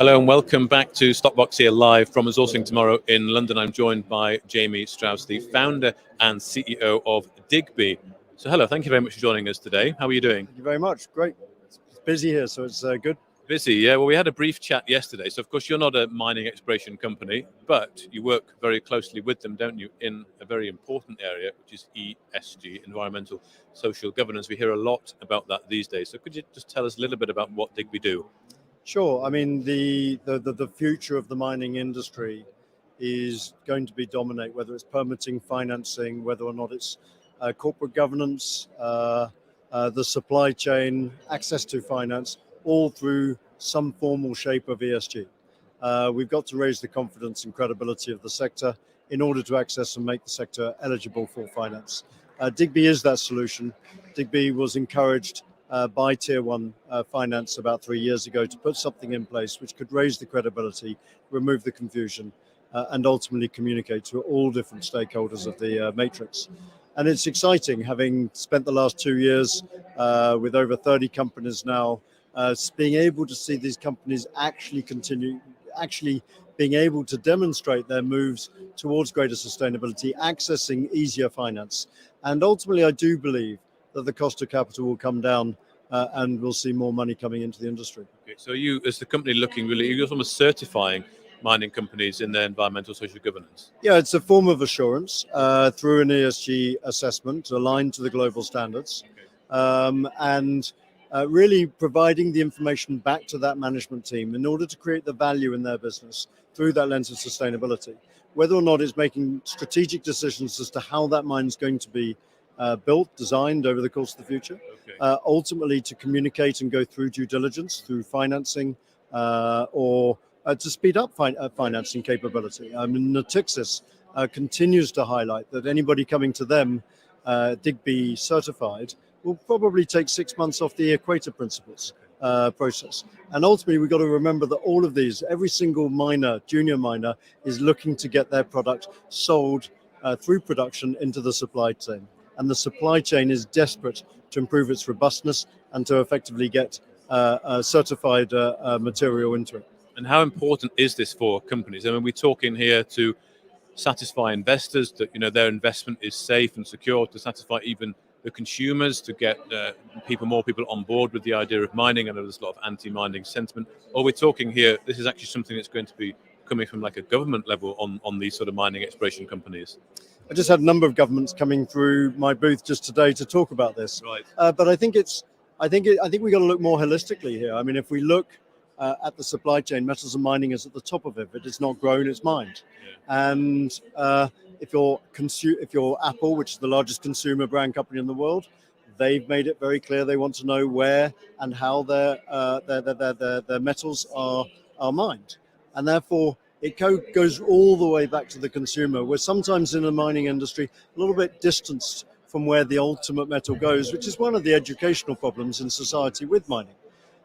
Hello and welcome back to Stockbox here live from Resourcing Tomorrow in London. I'm joined by Jamie Strauss, the founder and CEO of Digbee. So hello, thank you very much for joining us today. How are you doing? Thank you very much. Great. It's busy here, so it's good. Busy, yeah. Well, we had a brief chat yesterday. So of course you're not a mining exploration company, but you work very closely with them, don't you, in a very important area, which is ESG, environmental social governance. We hear a lot about that these days. So could you just tell us a little bit about what Digbee do? Sure. I mean, the future of the mining industry is going to be dominate, whether it's permitting, financing, whether or not it's corporate governance, the supply chain, access to finance, all through some formal shape of ESG. We've got to raise the confidence and credibility of the sector in order to access and make the sector eligible for finance. Digbee is that solution. Digbee was encouraged by Tier 1 finance about 3 years ago to put something in place which could raise the credibility, remove the confusion, and ultimately communicate to all different stakeholders of the matrix. And it's exciting, having spent the last 2 years with over 30 companies now, being able to see these companies actually being able to demonstrate their moves towards greater sustainability, accessing easier finance. And ultimately, I do believe that the cost of capital will come down and we'll see more money coming into the industry. Okay, so you, as the company looking really, you're almost certifying mining companies in their environmental social governance? Yeah, it's a form of assurance through an ESG assessment aligned to the global standards. And really providing the information back to that management team in order to create the value in their business through that lens of sustainability. Whether or not it's making strategic decisions as to how that mine is going to be built, designed over the course of the future, ultimately to communicate and go through due diligence, through financing, or to speed up financing capability. I mean, Natixis continues to highlight that anybody coming to them, Digbee certified, will probably take 6 months off the Equator Principles process. And ultimately, we've got to remember that all of these, every single miner, junior miner, is looking to get their product sold through production into the supply chain. And the supply chain is desperate to improve its robustness and to effectively get certified material into it. And how important is this for companies? I mean, we're talking here to satisfy investors that their investment is safe and secure, to satisfy even the consumers, to get more people on board with the idea of mining. I know there's a lot of anti-mining sentiment. Or we're talking here, this is actually something that's going to be coming from like a government level on these sort of mining exploration companies. I just had a number of governments coming through my booth just today to talk about this. Right. But I think we got to look more holistically here. I mean, if we look at the supply chain, metals and mining is at the top of it, but it's not grown, it's mined. Yeah. And if you're Apple, which is the largest consumer brand company in the world, they've made it very clear they want to know where and how their metals are mined, and therefore it goes all the way back to the consumer. We're sometimes in the mining industry a little bit distanced from where the ultimate metal goes, which is one of the educational problems in society with mining.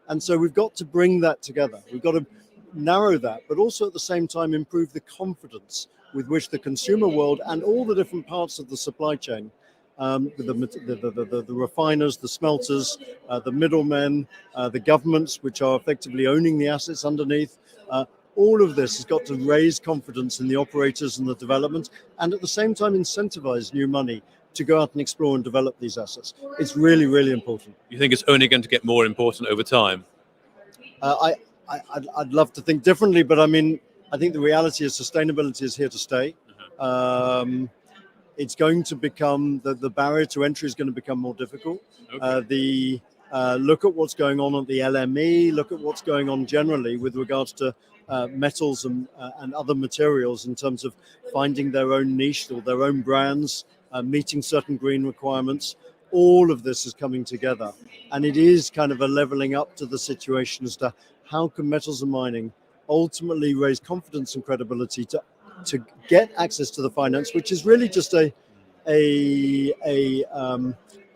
And so we've got to bring that together. We've got to narrow that, but also at the same time improve the confidence with which the consumer world and all the different parts of the supply chain, the refiners, the smelters, the middlemen, the governments, which are effectively owning the assets underneath, all of this has got to raise confidence in the operators and the development, and at the same time incentivize new money to go out and explore and develop these assets. It's really, really important. You think it's only going to get more important over time? I'd love to think differently, but I mean, I think the reality is sustainability is here to stay. It's going to become, the barrier to entry is going to become more difficult. Okay. Look at what's going on at the LME, look at what's going on generally with regards to metals and other materials in terms of finding their own niche or their own brands, meeting certain green requirements. All of this is coming together, and it is kind of a leveling up to the situation as to how can metals and mining ultimately raise confidence and credibility to get access to the finance, which is really just a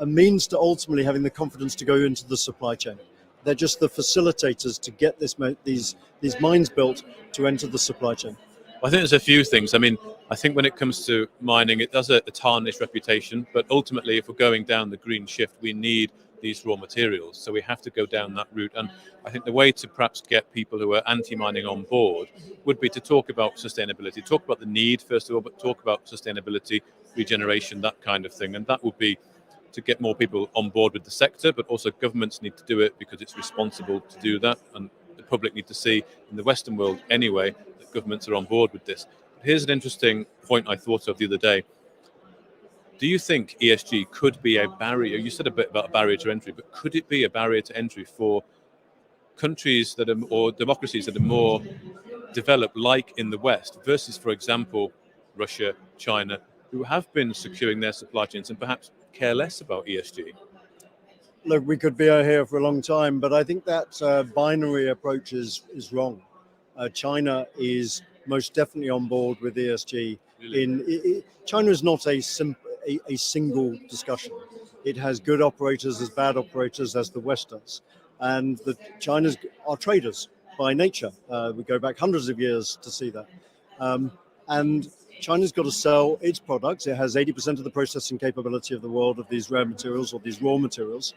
means to ultimately having the confidence to go into the supply chain. They're just the facilitators to get these mines built to enter the supply chain. Well, I think there's a few things. I mean, I think when it comes to mining, it does a tarnished reputation, but ultimately, if we're going down the green shift, we need these raw materials. So we have to go down that route. And I think the way to perhaps get people who are anti-mining on board would be to talk about sustainability, talk about the need, first of all, but talk about sustainability, regeneration, that kind of thing. And that would be to get more people on board with the sector, but also governments need to do it because it's responsible to do that. And the public need to see, in the Western world anyway, that governments are on board with this. But here's an interesting point I thought of the other day. Do you think ESG could be a barrier? You said a bit about a barrier to entry, but could it be a barrier to entry for countries that are, or democracies that are more developed, like in the West, versus, for example, Russia, China, who have been securing their supply chains and perhaps care less about ESG? Look, we could be here for a long time, but I think that binary approach is wrong. China is most definitely on board with ESG. Really? China is not a single discussion. It has good operators as bad operators as the West does. And the China's are traders by nature. We go back hundreds of years to see that. And China's got to sell its products. It has 80% of the processing capability of the world of these rare materials or these raw materials.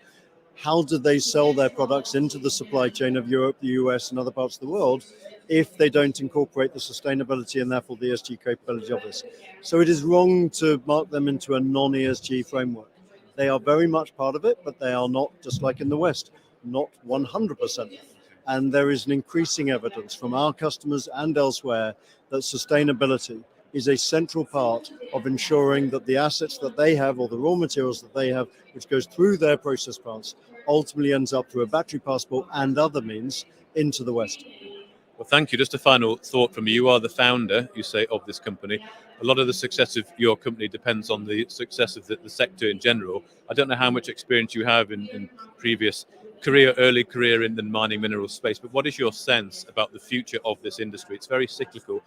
How do they sell their products into the supply chain of Europe, the US, and other parts of the world if they don't incorporate the sustainability and therefore the ESG capability of this? So it is wrong to mark them into a non-ESG framework. They are very much part of it, but they are not, just like in the West, not 100%. And there is an increasing evidence from our customers and elsewhere that sustainability is a central part of ensuring that the assets that they have or the raw materials that they have, which goes through their process plants, ultimately ends up through a battery passport and other means into the West. Well, thank you. Just a final thought from you. You are the founder, you say, of this company. A lot of the success of your company depends on the success of the sector in general. I don't know how much experience you have in previous early career in the mining minerals space, but what is your sense about the future of this industry? It's very cyclical.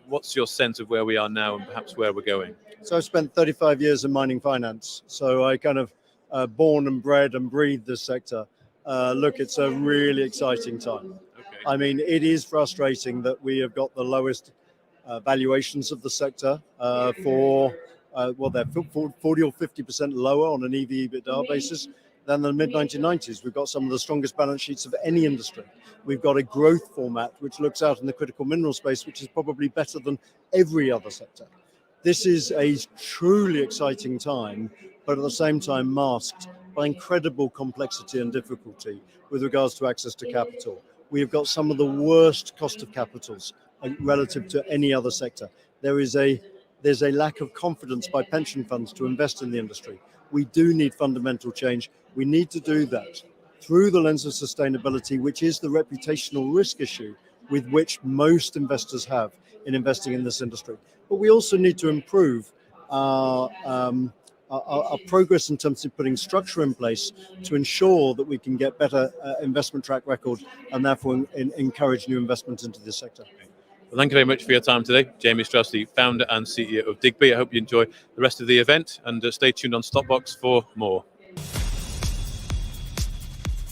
What's your sense of where we are now and perhaps where we're going? So I've spent 35 years in mining finance. So I kind of born and bred and breathed this sector. Look, it's a really exciting time. Okay. I mean, it is frustrating that we have got the lowest valuations of the sector they're 40 or 50% lower on an EV/EBITDA basis than the mid-1990s. We've got some of the strongest balance sheets of any industry. We've got a growth format which looks out in the critical mineral space, which is probably better than every other sector. This is a truly exciting time, but at the same time masked by incredible complexity and difficulty with regards to access to capital. We've got some of the worst cost of capitals relative to any other sector. There's a lack of confidence by pension funds to invest in the industry. We do need fundamental change. We need to do that through the lens of sustainability, which is the reputational risk issue with which most investors have in investing in this industry. But we also need to improve our progress in terms of putting structure in place to ensure that we can get better investment track record and therefore encourage new investment into this sector. Well, thank you very much for your time today. Jamie Strauss, the founder and CEO of Digbee. I hope you enjoy the rest of the event and stay tuned on Stopbox for more.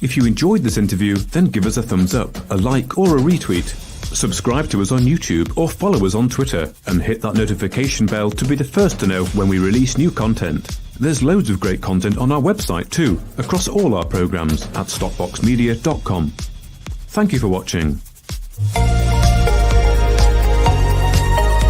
If you enjoyed this interview, then give us a thumbs up, a like or a retweet. Subscribe to us on YouTube or follow us on Twitter and hit that notification bell to be the first to know when we release new content. There's loads of great content on our website too, across all our programs at stopboxmedia.com. Thank you for watching.